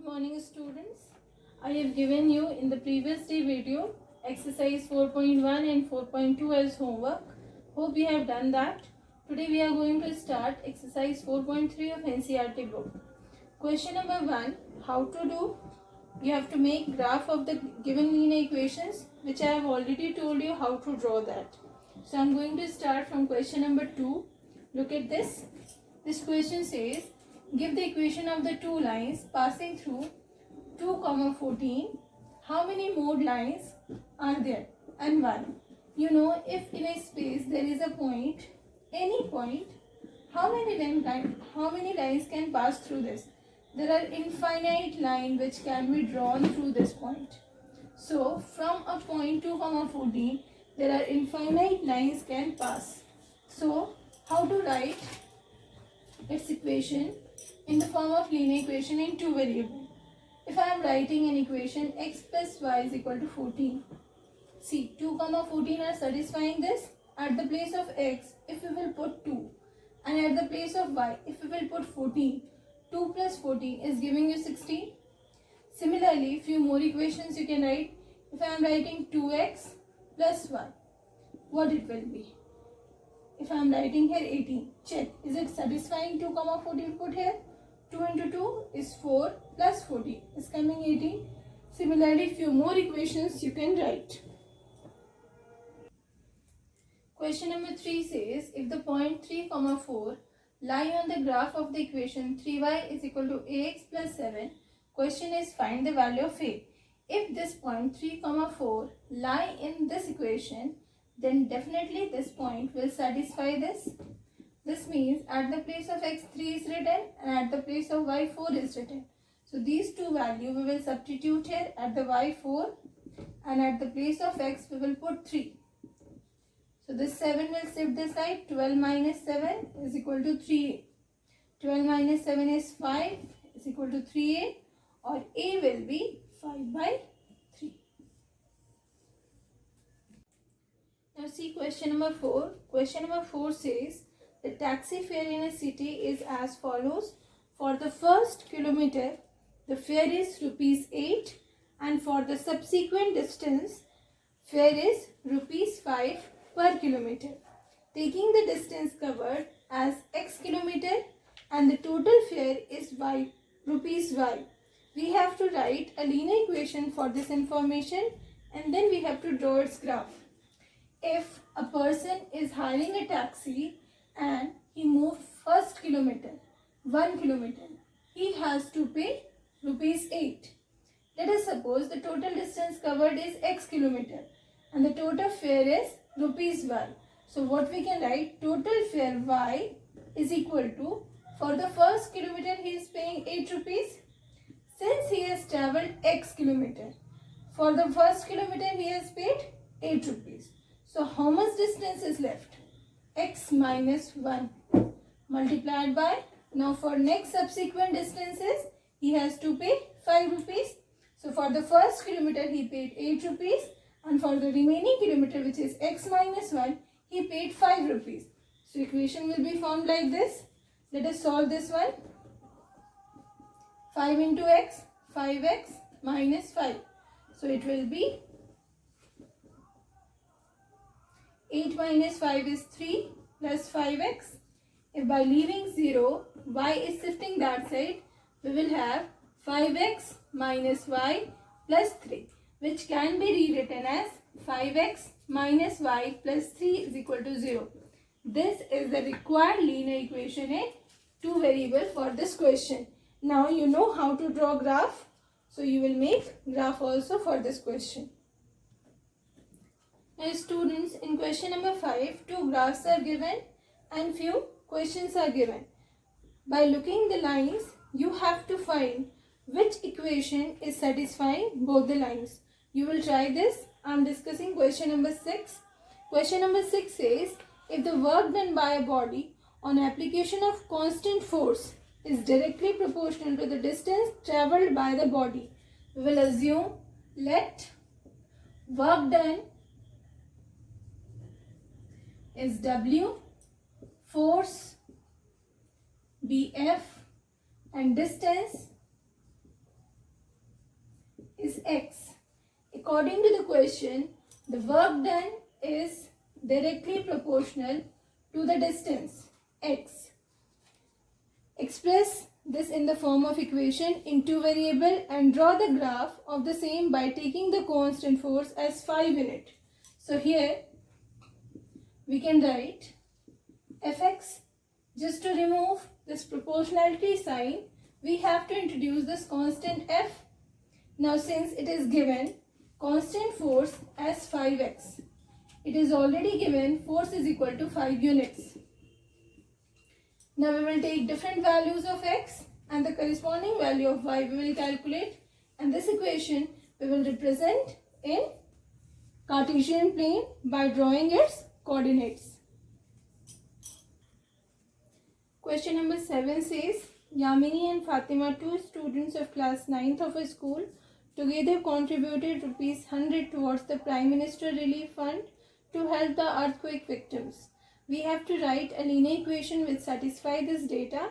morning students. I have given you in the previous day video exercise 4.1 and 4.2 as homework. Hope you have done that. Today we are going to start exercise 4.3 of NCERT book. Question number 1, how to do? You have to make graph of the given linear equations, which I have already told you how to draw that. So I am going to start from question number 2. Look at this. This question says, give the equation of the two lines passing through 2, 14. How many mode lines are there? And 1. You know, if in a space there is a point, any point, how many lines can pass through this? There are infinite lines which can be drawn through this point. So from a point 2, 14, there are infinite lines can pass. So how to write its equation in the form of linear equation in two variables? If I am writing an equation x plus y is equal to 14. See, 2, 14 are satisfying this. At the place of x, if we will put 2, and at the place of y, if we will put 14, 2 plus 14 is giving you 16. Similarly, few more equations you can write. If I am writing 2x plus y, what it will be? If I am writing here 18, check, is it satisfying 2, 14 put here? 2 into 2 is 4 plus 14 is coming 18. Similarly, few more equations you can write. Question number 3 says, if the point 3, 4 lie on the graph of the equation 3y is equal to ax plus 7, question is find the value of a. If this point 3, 4 lie in this equation, then definitely this point will satisfy this. This means at the place of x 3 is written and at the place of y 4 is written. So these two values we will substitute here, at the y 4 and at the place of x we will put 3. So this 7 will shift this side. 12 minus 7 is equal to 3a. 12 minus 7 is 5 is equal to 3a, or a will be 5 by 3. Now see question number 4. Question number 4 says, the taxi fare in a city is as follows. For the first kilometer, the fare is rupees 8, and for the subsequent distance, fare is rupees 5 per kilometer. Taking the distance covered as x kilometer and the total fare is rupees y. We have to write a linear equation for this information and then we have to draw its graph. If a person is hiring a taxi and he moved first kilometer, 1 kilometer, he has to pay rupees 8. Let us suppose the total distance covered is x kilometer and the total fare is rupees y. So what we can write, total fare y is equal to, for the first kilometer he is paying 8 rupees. Since he has travelled x kilometer, for the first kilometer he has paid 8 rupees. So how much distance is left? X minus 1 multiplied by, now for next subsequent distances he has to pay 5 rupees. So for the first kilometer he paid 8 rupees and for the remaining kilometer, which is x minus 1, he paid 5 rupees. So equation will be formed like this. Let us solve this one. 5 into x, 5x minus 5. So it will be 8 minus 5 is 3 plus 5x. If by leaving 0, y is shifting that side, we will have 5x minus y plus 3, which can be rewritten as 5x minus y plus 3 is equal to 0. This is the required linear equation in two variables for this question. Now you know how to draw graph, so you will make graph also for this question. Now students, in question number 5, two graphs are given and few questions are given. By looking the lines, you have to find which equation is satisfying both the lines. You will try this. I am discussing question number 6. Question number 6 says, if the work done by a body on application of constant force is directly proportional to the distance travelled by the body, we will assume let work done is W, force BF and distance is x. According to the question, the work done is directly proportional to the distance x. Express this in the form of equation in two variable and draw the graph of the same by taking the constant force as 5 unit. So here we can write fx. Just to remove this proportionality sign, we have to introduce this constant f. Now since it is given constant force as 5x, it is already given force is equal to 5 units. Now we will take different values of x and the corresponding value of y we will calculate, and this equation we will represent in Cartesian plane by drawing its coordinates. Question number 7 says, Yamini and Fatima, two students of class 9th of a school, together contributed ₹100 towards the Prime Minister Relief Fund to help the earthquake victims. We have to write a linear equation which satisfies this data.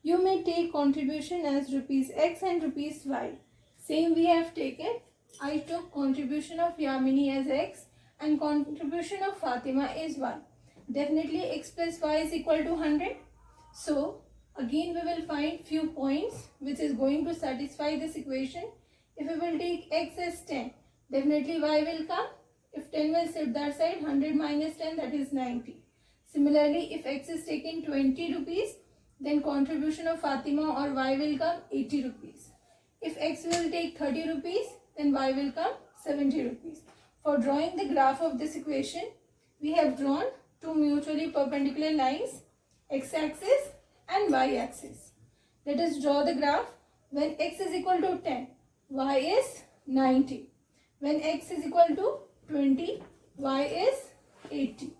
You may take contribution as ₹x and ₹y. Same we have taken. I took contribution of Yamini as x and contribution of Fatima is y. Definitely x plus y is equal to 100. So again we will find few points which is going to satisfy this equation. If we will take x as 10, definitely y will come. If 10 will sit that side, 100 minus 10, that is 90. Similarly, if x is taken 20 rupees, then contribution of Fatima or y will come 80 rupees. If x will take 30 rupees, then y will come 70 rupees. For drawing the graph of this equation, we have drawn two mutually perpendicular lines, x-axis and y-axis. Let us draw the graph. When x is equal to 10, y is 90. When x is equal to 20, y is 80.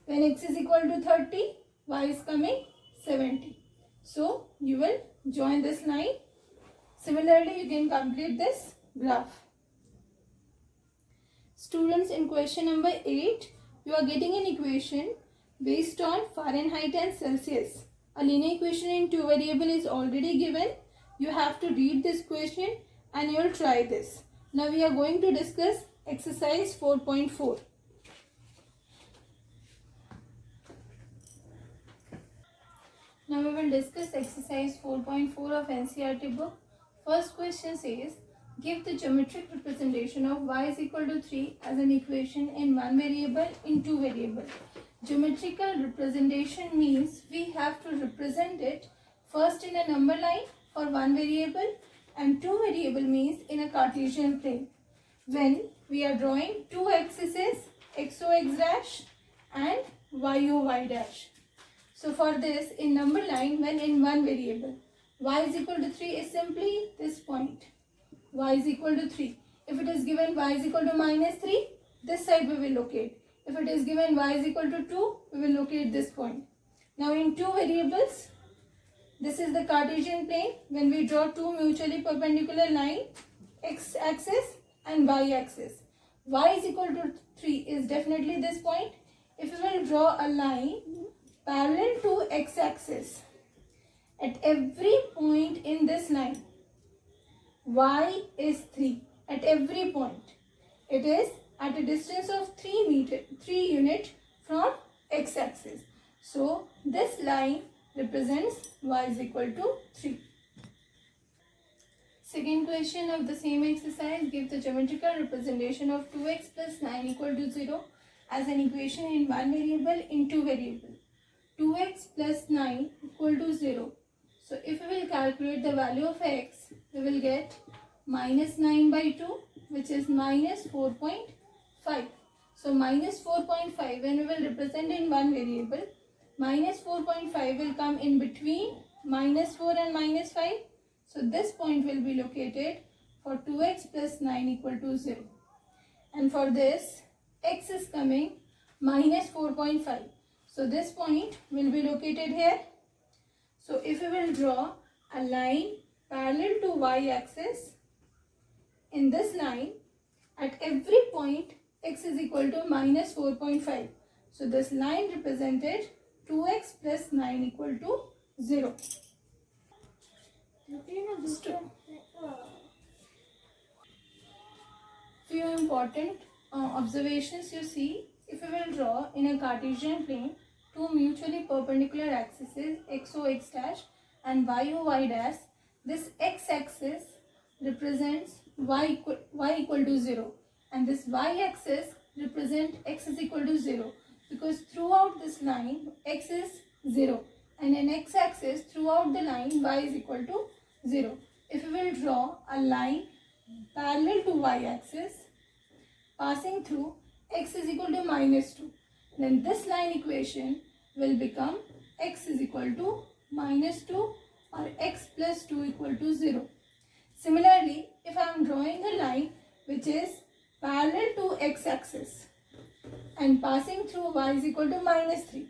When x is equal to 30, y is coming 70. So you will join this line. Similarly, you can complete this graph. Students, in question number 8, you are getting an equation based on Fahrenheit and Celsius. A linear equation in two variable is already given. You have to read this question and you will try this. Now we are going to discuss exercise 4.4. Now we will discuss exercise 4.4 of NCERT book. First question says, give the geometric representation of y is equal to 3 as an equation in one variable in two variable. Geometrical representation means we have to represent it first in a number line for one variable and two variable means in a Cartesian plane. When we are drawing two axes, xo x dash and yo y dash. So for this, in number line, when in one variable, y is equal to 3 is simply this point. Y is equal to 3. If it is given y is equal to minus 3, this side we will locate. If it is given y is equal to 2, we will locate this point. Now in two variables, this is the Cartesian plane. When we draw two mutually perpendicular lines, x-axis and y-axis. Y is equal to 3 is definitely this point. If we will draw a line parallel to x-axis, at every point in this line, y is 3. At every point, it is at a distance of 3 unit from x-axis. So this line represents y is equal to 3. Second question of the same exercise, give the geometrical representation of 2x plus 9 equal to 0 as an equation in one variable in two variable. 2x plus 9 equal to 0. So if we will calculate the value of x, we will get minus 9 by 2, which is minus 4.5. So minus 4.5, when we will represent in one variable, minus 4.5 will come in between minus 4 and minus 5. So this point will be located for 2x plus 9 equal to 0. And for this, x is coming minus 4.5. So this point will be located here. So if we will draw a line parallel to y-axis, in this line, at every point, x is equal to minus 4.5. So this line represented 2x plus 9 equal to 0. important observations you see. If we will draw in a Cartesian plane two mutually perpendicular axes x o x dash and y o y dash, this x axis represents y equal to 0 and this y axis represents x is equal to 0, because throughout this line x is 0 and in x axis throughout the line y is equal to 0. If we will draw a line parallel to y axis passing through x is equal to -2, then this line equation will become x is equal to -2 or x plus 2 equal to 0. Similarly, if I am drawing a line which is parallel to x axis and passing through y is equal to -3.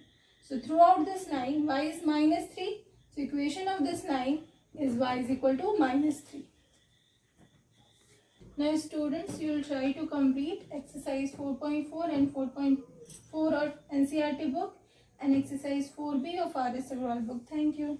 So throughout this line y is -3. So equation of this line is y is equal to -3. Now students, you will try to complete exercise 4.4 and 4.4 of NCERT book and exercise 4B of RS Agrawal book. Thank you.